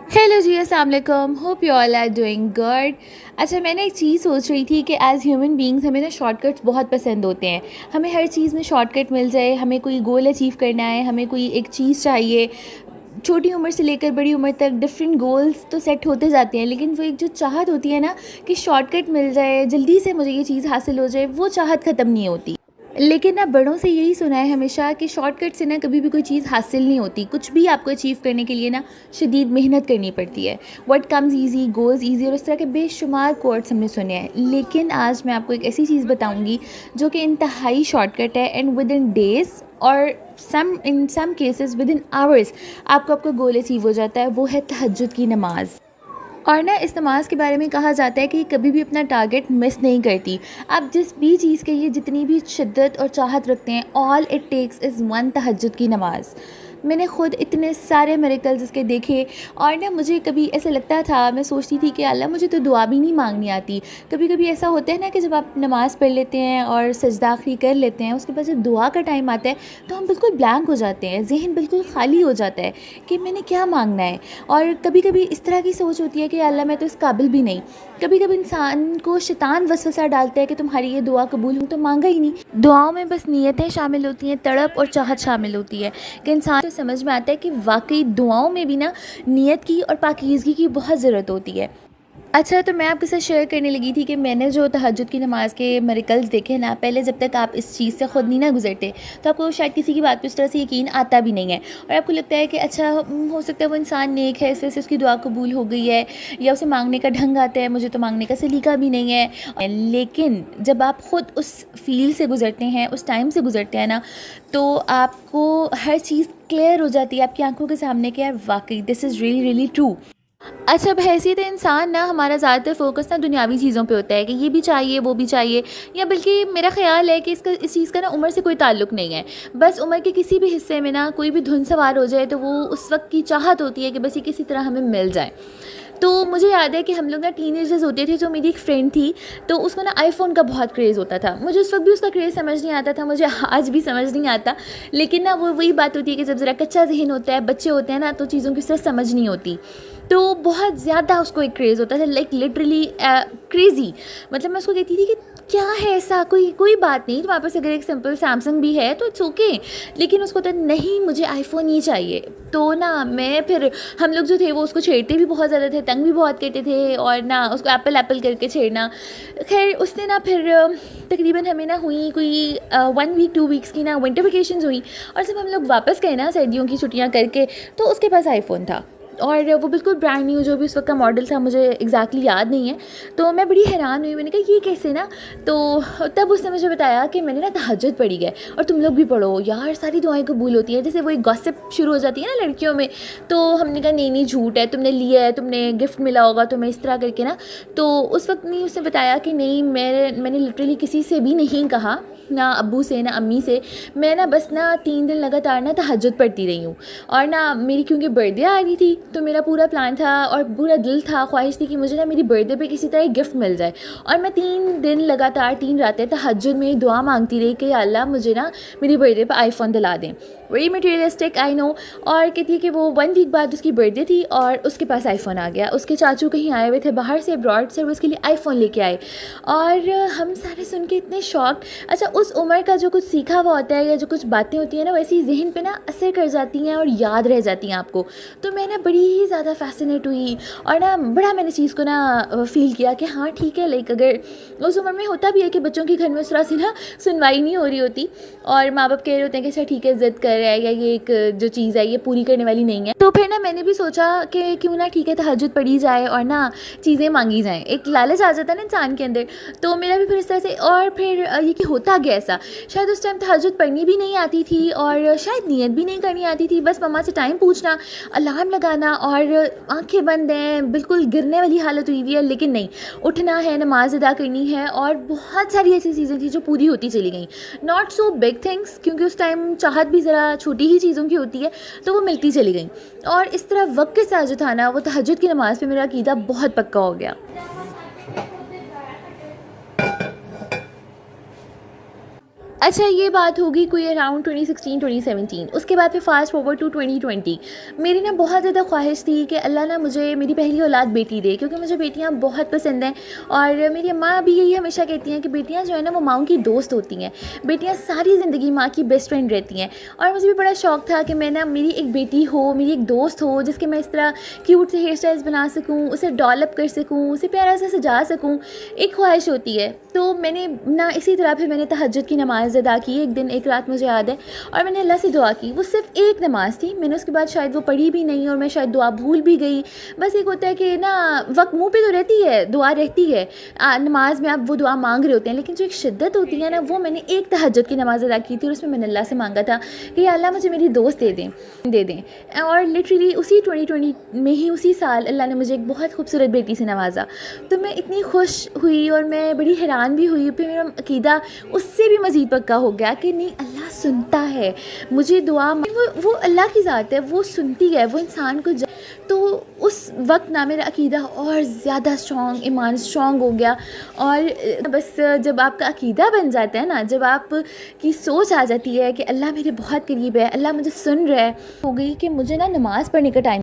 Hello ji, अस्सलाम वालेकुम। Hope you all are doing good. अच्छा, मैंने एक चीज़ सोच रही थी कि एज़ ह्यूमन बीइंग्स हमें ना शॉर्टकट्स बहुत पसंद होते हैं। हमें हर चीज़ में शॉर्टकट मिल जाए, हमें कोई गोल अचीव करना है, हमें कोई एक चीज़ चाहिए। छोटी उम्र से लेकर बड़ी उम्र तक डिफरेंट गोल्स तो सेट होते जाते हैं, लेकिन वो एक जो चाहत होती है ना कि शॉर्टकट मिल जाए, जल्दी से मुझे ये चीज़ हासिल हो जाए, वो चाहत ख़त्म नहीं होती। लेकिन ना बड़ों से यही सुना है हमेशा कि शॉर्टकट से ना कभी भी कोई चीज़ हासिल नहीं होती। कुछ भी आपको अचीव करने के लिए ना शदीद मेहनत करनी पड़ती है। What comes easy goes easy, और इस तरह के बेशुमार कोट्स हमने सुने हैं। लेकिन आज मैं आपको एक ऐसी चीज़ बताऊंगी जो कि इंतहाई शॉर्टकट है, एंड विद इन डेज़ और in some cases with in hours आपको आपका गोल अचीव हो जाता है। वो है तहज्जुद की नमाज़। और ना इस नमाज़ के बारे में कहा जाता है कि कभी भी अपना टारगेट मिस नहीं करती। आप जिस भी चीज़ के लिए जितनी भी शिद्दत और चाहत रखते हैं, all it takes is one तहज्जुद की नमाज़। मैंने खुद इतने सारे मिरेकल्स इसके देखे। और ना मुझे कभी ऐसा लगता था, मैं सोचती थी कि अल्लाह मुझे तो दुआ भी नहीं मांगनी आती। कभी कभी ऐसा होता है ना कि जब आप नमाज़ पढ़ लेते हैं और सजदा आखिरी कर लेते हैं, उसके बाद जब दुआ का टाइम आता है तो हम बिल्कुल ब्लैंक हो जाते हैं, जहन बिल्कुल खाली हो जाता है कि मैंने क्या मांगना है। और कभी कभी इस तरह की सोच होती है कि अल्लाह मैं तो इस काबिल भी नहीं। कभी कभी इंसान को शैतान वसवसा डालता है कि तुम्हारी ये दुआ कबूल हो, तो मांगा ही नहीं। दुआओं में बस नीयतें शामिल होती हैं, तड़प और चाहत शामिल होती है कि इंसान को समझ में आता है कि वाकई दुआओं में भी ना नीयत की और पाकीज़गी की बहुत ज़रूरत होती है। अच्छा, तो मैं आपके साथ शेयर करने लगी थी कि मैंने जो तहज्जुद की नमाज़ के मिरेकल्स देखे ना, पहले जब तक आप इस चीज़ से ख़ुद नहीं ना गुजरते तो आपको शायद किसी की बात पे उस तरह से यकीन आता भी नहीं है। और आपको लगता है कि अच्छा, हो सकता है वो इंसान नेक है, इस वजह से उसकी दुआ कबूल हो गई है, या उसे मांगने का ढंग आता है, मुझे तो मांगने का सलीका भी नहीं है। लेकिन जब आप ख़ुद उस फील से गुजरते हैं, उस टाइम से गुजरते हैं ना, तो आपको हर चीज़ क्लियर हो जाती है आपकी आंखों के सामने कि यार वाकई this is really really true. अच्छा, अब हैसियत इंसान ना हमारा ज़्यादातर फ़ोकस ना दुनियावी चीज़ों पे होता है कि ये भी चाहिए, वो भी चाहिए। या बल्कि मेरा ख़्याल है कि इस चीज़ का ना उम्र से कोई ताल्लुक़ नहीं है। बस उम्र के किसी भी हिस्से में ना कोई भी धुन सवार हो जाए तो वो उस वक़्त की चाहत होती है कि बस ये किसी तरह हमें मिल जाए। तो मुझे याद है कि हम लोग ना टीनेजर्स होते थे, तो मेरी एक फ्रेंड थी, तो उसको ना आईफ़ोन का बहुत क्रेज़ होता था। मुझे उस वक़्त भी उसका क्रेज़ समझ नहीं आता था, मुझे आज भी समझ नहीं आता। लेकिन ना वो वही बात होती है कि जब ज़रा कच्चा ज़हन होता है, बच्चे होते हैं ना, तो चीज़ों की उस तरह समझ नहीं होती। तो बहुत ज़्यादा उसको एक क्रेज़ होता था, लाइक लिटरली क्रेज़ी। मतलब मैं उसको कहती थी कि क्या है ऐसा, कोई कोई बात नहीं, तुम्हारे पास अगर एक सिंपल सैमसंग भी है तो इट्स ओके। लेकिन उसको तो नहीं, मुझे आईफ़ोन ही चाहिए। तो ना मैं फिर, हम लोग जो थे वो उसको छेड़ते भी बहुत ज़्यादा थे, तंग भी बहुत करते थे, और ना उसको एप्पल एप्पल करके छेड़ना। खैर उसने ना फिर तकरीबन हमें ना हुई कोई 1 वीक 2 वीक्स की ना विंटर वेकेशंस हुई। और जब हम लोग वापस गए ना सर्दियों की छुट्टियां करके, तो उसके पास आईफ़ोन था, और वो बिल्कुल ब्रांड न्यू, जो भी उस वक्त का मॉडल था मुझे एग्जैक्टली याद नहीं है। तो मैं बड़ी हैरान हुई, मैंने कहा ये कैसे ना। तो तब उसने मुझे बताया कि मैंने ना तहज्जुद पढ़ी है, और तुम लोग भी पढ़ो यार, सारी दुआएं कबूल होती हैं। जैसे वो एक गॉसिप शुरू हो जाती है ना लड़कियों में। तो हमने कहा नहीं नहीं, झूठ है, तुमने लिया है, तुमने गिफ्ट मिला होगा तुम्हें, इस तरह करके ना। तो उस वक्त नहीं, उसने बताया कि नहीं, मैंने लिटरली किसी से भी नहीं कहा, ना अब्बू से ना अम्मी से। मैं ना बस ना 3 दिन लगातार ना तहज्जुद पढ़ती रही हूँ। और ना मेरी क्योंकि बर्थडे आ रही थी, तो मेरा पूरा प्लान था और पूरा दिल था, ख्वाहिश थी कि मुझे ना मेरी बर्थडे पे किसी तरह गिफ्ट मिल जाए। और मैं 3 दिन लगातार 3 रातें तहज्जुद में दुआ मांगती रही कि अल्लाह मुझे ना मेरी बर्थडे पे आईफ़ोन दिला दें। Very materialistic, I know. और कहती है कि वो 1 वीक बाद उसकी बर्थडे थी और उसके पास आईफ़ोन आ गया। उसके चाचू कहीं आए हुए थे बाहर से, अब्रॉड से, वो उसके लिए आईफ़ोन लेके आए। और हम सारे सुन के इतने शॉक। अच्छा, उस उम्र का जो कुछ सीखा हुआ होता है या जो कुछ बातें होती हैं ना, वैसी ज़हन पे ना असर कर जाती हैं और याद रह जाती हैं आपको। तो मैं ना बड़ी ही ज़्यादा फ़ैसिनेट हुई, और ना बड़ा मैंने चीज़ को ना फ़ील किया कि हाँ ठीक है, लाइक अगर उस उम्र में होता भी है कि बच्चों के घर में उस तरह से ना सुनवाई नहीं हो रही होती, और माँ बाप कह रहे होते हैं कि अच्छा ठीक है, ज़िद कर रहा है, या ये एक जो चीज़ है ये पूरी करने वाली नहीं है। तो फिर ना मैंने भी सोचा कि क्यों ना ठीक है, तहज्जुद पढ़ी जाए और ना चीज़ें मांगी जाएँ। एक लालच आ जाता है ना इंसान के अंदर। तो मेरा भी फिर इस तरह से, और फिर ये कि होता गया ऐसा। शायद उस टाइम तहज्जुद पढ़नी भी नहीं आती थी, और शायद नियत भी नहीं करनी आती थी। बस मम्मा से टाइम पूछना, अलार्म लगाना, और आंखें बंद हैं, बिल्कुल गिरने वाली हालत हुई हुई है, लेकिन नहीं, उठना है, नमाज अदा करनी है। और बहुत सारी ऐसी चीज़ें थी जो पूरी होती चली गई। नॉट सो बिग थिंग्स, क्योंकि उस टाइम चाहत भी ज़रा छोटी ही चीज़ों की होती है, तो वो मिलती चली गई। और इस तरह वक्त के साथ जो था ना, वो तहज्जुद की नमाज़ पे मेरा अकीदा बहुत पक्का हो गया। اچھا یہ بات ہوگی کوئی اراؤنڈ 2016 2017. اس کے بعد پھر فاسٹ فارورڈ ٹو 2020. میری نا بہت زیادہ خواہش تھی کہ اللہ نا مجھے میری پہلی اولاد بیٹی دے، کیونکہ مجھے بیٹیاں بہت پسند ہیں، اور میری ماں بھی یہی ہمیشہ کہتی ہیں کہ بیٹیاں جو ہے نا وہ ماؤں کی دوست ہوتی ہیں، بیٹیاں ساری زندگی ماں کی بیسٹ فرینڈ رہتی ہیں. اور مجھے بھی بڑا شوق تھا کہ میں نا میری ایک بیٹی ہو، میری ایک دوست ہو، جس کے میں اس طرح کیوٹ سے ہیئر اسٹائلس بنا سکوں، اسے ڈیولپ کر سکوں، اسے پیارا سے سجا سکوں. ایک خواہش ہوتی ہے. تو میں نے نا اسی طرح پھر میں نے تہجد کی نماز ادا کی ایک دن، ایک رات مجھے یاد ہے، اور میں نے اللہ سے دعا کی. وہ صرف ایک نماز تھی، میں نے اس کے بعد شاید وہ پڑھی بھی نہیں، اور میں شاید دعا بھول بھی گئی. بس ایک ہوتا ہے کہ نا وقت منہ پہ تو رہتی ہے، دعا رہتی ہے، نماز میں آپ وہ دعا مانگ رہے ہوتے ہیں، لیکن جو ایک شدت ہوتی ہے نا، وہ میں نے ایک تہجد کی نماز ادا کی تھی، اور اس میں میں نے اللہ سے مانگا تھا کہ یا اللہ مجھے میری دوست دے دیں. اور لٹرلی اسی 2020 میں ہی اسی سال اللہ نے مجھے ایک بہت خوبصورت بیٹی سے نوازا. تو میں اتنی خوش ہوئی اور میں بڑی حیران بھی ہوئی. پھر میرا عقیدہ اس سے بھی مزید پکا ہو گیا کہ نہیں، اللہ سنتا ہے مجھے دعا. وہ اللہ کی ذات ہے، وہ سنتی ہے، وہ انسان کو تو اس وقت نا میرا عقیدہ اور زیادہ اسٹرانگ، ایمان اسٹرانگ ہو گیا. اور بس جب آپ کا عقیدہ بن جاتا ہے نا، جب آپ کی سوچ آ جاتی ہے کہ اللہ میرے بہت قریب ہے، اللہ مجھے سن رہا ہے، ہو گئی کہ مجھے نا نماز پڑھنے کا ٹائم